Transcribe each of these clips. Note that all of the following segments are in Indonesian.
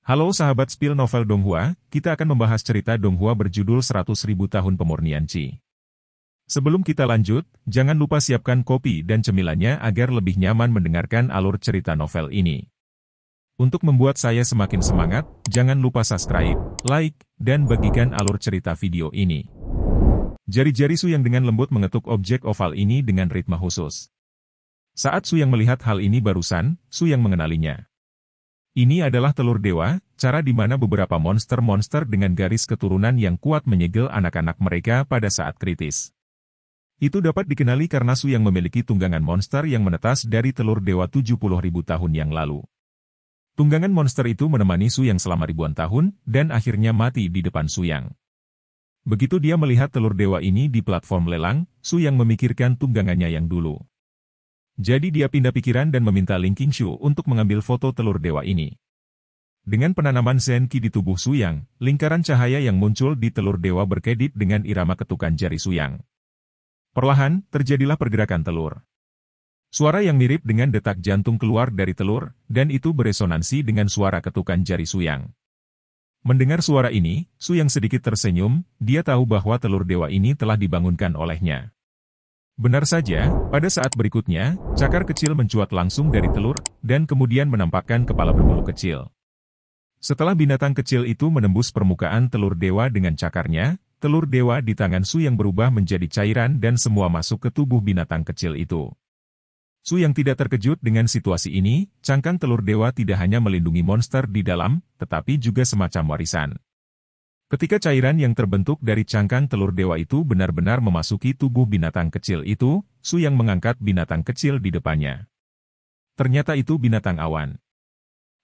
Halo sahabat spill novel Donghua, kita akan membahas cerita Donghua berjudul 100.000 tahun pemurnian Qi. Sebelum kita lanjut, jangan lupa siapkan kopi dan cemilannya agar lebih nyaman mendengarkan alur cerita novel ini. Untuk membuat saya semakin semangat, jangan lupa subscribe, like, dan bagikan alur cerita video ini. Jari-jari Su Yang dengan lembut mengetuk objek oval ini dengan ritme khusus. Saat Su Yang melihat hal ini barusan, Su Yang mengenalinya. Ini adalah telur dewa, cara di mana beberapa monster-monster dengan garis keturunan yang kuat menyegel anak-anak mereka pada saat kritis. Itu dapat dikenali karena Su Yang memiliki tunggangan monster yang menetas dari telur dewa 70.000 tahun yang lalu. Tunggangan monster itu menemani Su Yang selama ribuan tahun, dan akhirnya mati di depan Su Yang. Begitu dia melihat telur dewa ini di platform lelang, Su Yang memikirkan tunggangannya yang dulu. Jadi dia pindah pikiran dan meminta Ling Qingshu untuk mengambil foto telur dewa ini. Dengan penanaman Zen Qi di tubuh Su Yang, lingkaran cahaya yang muncul di telur dewa berkedip dengan irama ketukan jari Su Yang. Perlahan, terjadilah pergerakan telur. Suara yang mirip dengan detak jantung keluar dari telur, dan itu beresonansi dengan suara ketukan jari Su Yang. Mendengar suara ini, Su Yang sedikit tersenyum, dia tahu bahwa telur dewa ini telah dibangunkan olehnya. Benar saja, pada saat berikutnya, cakar kecil mencuat langsung dari telur, dan kemudian menampakkan kepala berbulu kecil. Setelah binatang kecil itu menembus permukaan telur dewa dengan cakarnya, telur dewa di tangan Su Yang berubah menjadi cairan dan semua masuk ke tubuh binatang kecil itu. Su Yang tidak terkejut dengan situasi ini, cangkang telur dewa tidak hanya melindungi monster di dalam, tetapi juga semacam warisan. Ketika cairan yang terbentuk dari cangkang telur dewa itu benar-benar memasuki tubuh binatang kecil itu, Su Yang mengangkat binatang kecil di depannya. Ternyata itu binatang awan.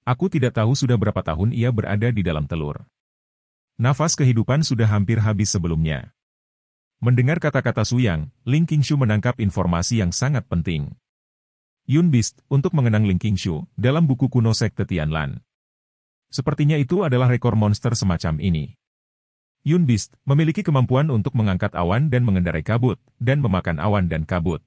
Aku tidak tahu sudah berapa tahun ia berada di dalam telur. Nafas kehidupan sudah hampir habis sebelumnya. Mendengar kata-kata Su Yang, Ling Qingshu menangkap informasi yang sangat penting. Yun Beast, untuk mengenang Ling Qingshu, dalam buku kuno Sekte Tianlan. Sepertinya itu adalah rekor monster semacam ini. Yun Beast memiliki kemampuan untuk mengangkat awan dan mengendarai kabut, dan memakan awan dan kabut.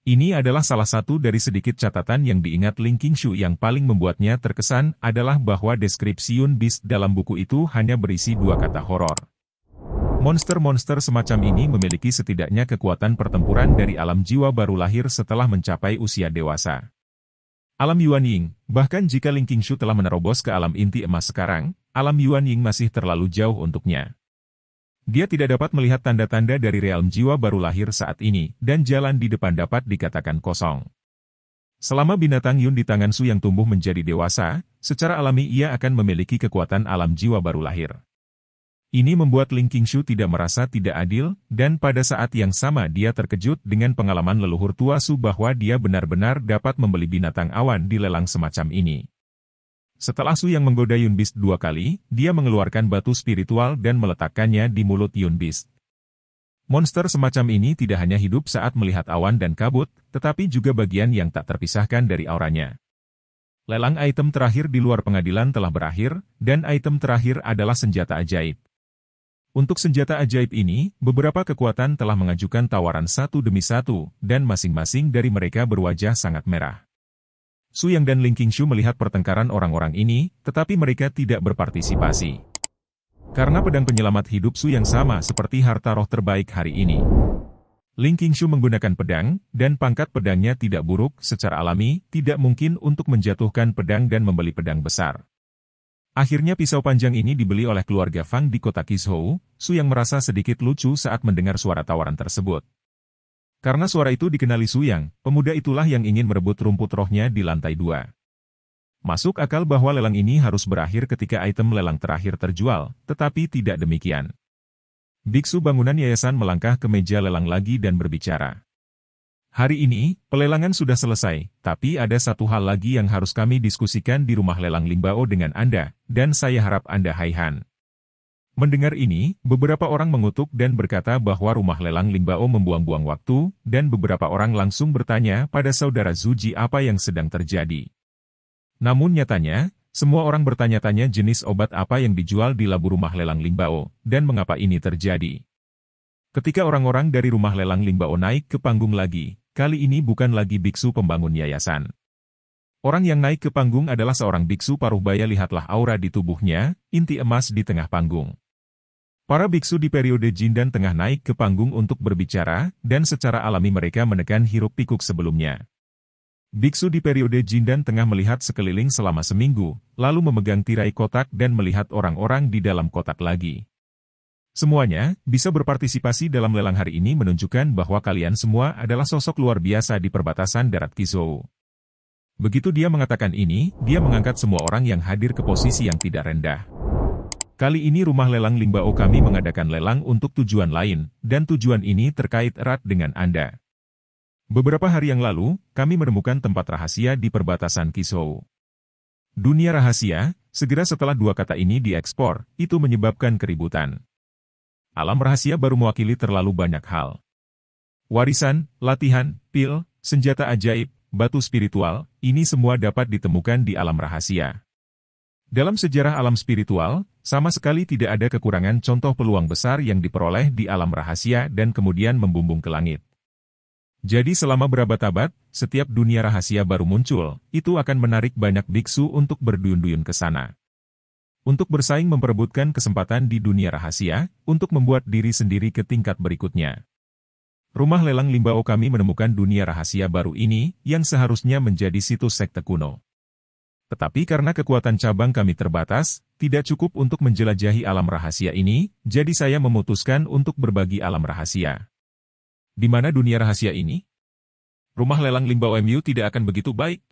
Ini adalah salah satu dari sedikit catatan yang diingat Ling Qingshu yang paling membuatnya terkesan adalah bahwa deskripsi Yun Beast dalam buku itu hanya berisi dua kata horor. Monster-monster semacam ini memiliki setidaknya kekuatan pertempuran dari alam jiwa baru lahir setelah mencapai usia dewasa. Alam Yuan Ying, bahkan jika Ling Qingshu telah menerobos ke alam inti emas sekarang, alam Yuan Ying masih terlalu jauh untuknya. Dia tidak dapat melihat tanda-tanda dari realm jiwa baru lahir saat ini, dan jalan di depan dapat dikatakan kosong. Selama binatang Yun di tangan Su Yang tumbuh menjadi dewasa, secara alami ia akan memiliki kekuatan alam jiwa baru lahir. Ini membuat Ling Qingshu tidak merasa tidak adil, dan pada saat yang sama dia terkejut dengan pengalaman leluhur tua Su bahwa dia benar-benar dapat membeli binatang awan di lelang semacam ini. Setelah Su Yang menggoda Yun Beast 2 kali, dia mengeluarkan batu spiritual dan meletakkannya di mulut Yun Beast. Monster semacam ini tidak hanya hidup saat melihat awan dan kabut, tetapi juga bagian yang tak terpisahkan dari auranya. Lelang item terakhir di luar pengadilan telah berakhir, dan item terakhir adalah senjata ajaib. Untuk senjata ajaib ini, beberapa kekuatan telah mengajukan tawaran satu demi satu, dan masing-masing dari mereka berwajah sangat merah. Su Yang dan Ling Qingshu melihat pertengkaran orang-orang ini, tetapi mereka tidak berpartisipasi. Karena pedang penyelamat hidup Su Yang sama seperti harta roh terbaik hari ini. Ling Qingshu menggunakan pedang, dan pangkat pedangnya tidak buruk, secara alami, tidak mungkin untuk menjatuhkan pedang dan membeli pedang besar. Akhirnya pisau panjang ini dibeli oleh keluarga Fang di kota Qizhou. Su Yang merasa sedikit lucu saat mendengar suara tawaran tersebut. Karena suara itu dikenali Su Yang, pemuda itulah yang ingin merebut rumput rohnya di lantai 2. Masuk akal bahwa lelang ini harus berakhir ketika item lelang terakhir terjual, tetapi tidak demikian. Biksu bangunan yayasan melangkah ke meja lelang lagi dan berbicara. Hari ini, pelelangan sudah selesai, tapi ada satu hal lagi yang harus kami diskusikan di rumah lelang Lingbao dengan Anda, dan saya harap Anda Haihan. Mendengar ini, beberapa orang mengutuk dan berkata bahwa rumah lelang Lingbao membuang-buang waktu, dan beberapa orang langsung bertanya pada saudara Zuji apa yang sedang terjadi. Namun nyatanya, semua orang bertanya-tanya jenis obat apa yang dijual di labu rumah lelang Lingbao, dan mengapa ini terjadi. Ketika orang-orang dari rumah lelang Lingbao naik ke panggung lagi, kali ini bukan lagi biksu pembangun yayasan. Orang yang naik ke panggung adalah seorang biksu paruh baya. Lihatlah aura di tubuhnya, inti emas di tengah panggung. Para biksu di periode Jindan tengah naik ke panggung untuk berbicara, dan secara alami mereka menekan hiruk-pikuk sebelumnya. Biksu di periode Jindan tengah melihat sekeliling selama seminggu, lalu memegang tirai kotak dan melihat orang-orang di dalam kotak lagi. Semuanya bisa berpartisipasi dalam lelang hari ini menunjukkan bahwa kalian semua adalah sosok luar biasa di perbatasan darat Qizhou. Begitu dia mengatakan ini, dia mengangkat semua orang yang hadir ke posisi yang tidak rendah. Kali ini rumah lelang Lingbao kami mengadakan lelang untuk tujuan lain, dan tujuan ini terkait erat dengan Anda. Beberapa hari yang lalu, kami menemukan tempat rahasia di perbatasan Qizhou. Dunia rahasia, segera setelah dua kata ini diekspor, itu menyebabkan keributan. Alam rahasia baru mewakili terlalu banyak hal. Warisan, latihan, pil, senjata ajaib, batu spiritual, ini semua dapat ditemukan di alam rahasia. Dalam sejarah alam spiritual, sama sekali tidak ada kekurangan contoh peluang besar yang diperoleh di alam rahasia dan kemudian membumbung ke langit. Jadi selama berabad-abad, setiap dunia rahasia baru muncul, itu akan menarik banyak biksu untuk berduyun-duyun ke sana. Untuk bersaing memperebutkan kesempatan di dunia rahasia, untuk membuat diri sendiri ke tingkat berikutnya. Rumah lelang Lingbao kami menemukan dunia rahasia baru ini, yang seharusnya menjadi situs sekte kuno. Tetapi karena kekuatan cabang kami terbatas, tidak cukup untuk menjelajahi alam rahasia ini, jadi saya memutuskan untuk berbagi alam rahasia. Di mana dunia rahasia ini? Rumah lelang Lingbao MU tidak akan begitu baik.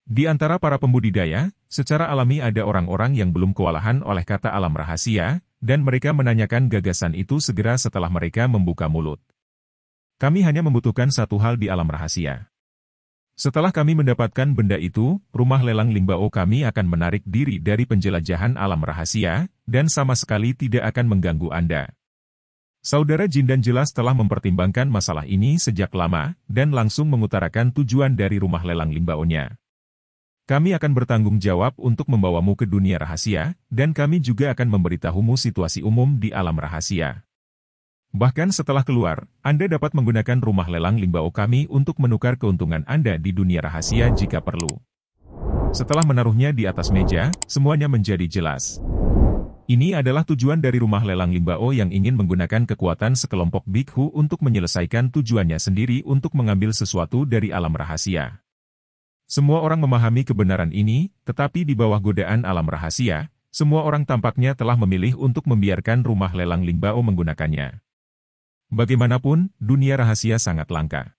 Di antara para pembudidaya, secara alami ada orang-orang yang belum kewalahan oleh kata alam rahasia, dan mereka menanyakan gagasan itu segera setelah mereka membuka mulut. Kami hanya membutuhkan satu hal di alam rahasia. Setelah kami mendapatkan benda itu, rumah lelang Lingbao kami akan menarik diri dari penjelajahan alam rahasia, dan sama sekali tidak akan mengganggu Anda. Saudara Jindan jelas telah mempertimbangkan masalah ini sejak lama, dan langsung mengutarakan tujuan dari rumah lelang Lingbao-nya. Kami akan bertanggung jawab untuk membawamu ke dunia rahasia, dan kami juga akan memberitahumu situasi umum di alam rahasia. Bahkan setelah keluar, Anda dapat menggunakan rumah lelang Lingbao kami untuk menukar keuntungan Anda di dunia rahasia jika perlu. Setelah menaruhnya di atas meja, semuanya menjadi jelas. Ini adalah tujuan dari rumah lelang Lingbao yang ingin menggunakan kekuatan sekelompok bikhu untuk menyelesaikan tujuannya sendiri untuk mengambil sesuatu dari alam rahasia. Semua orang memahami kebenaran ini, tetapi di bawah godaan alam rahasia, semua orang tampaknya telah memilih untuk membiarkan rumah lelang Lingbao menggunakannya. Bagaimanapun, dunia rahasia sangat langka.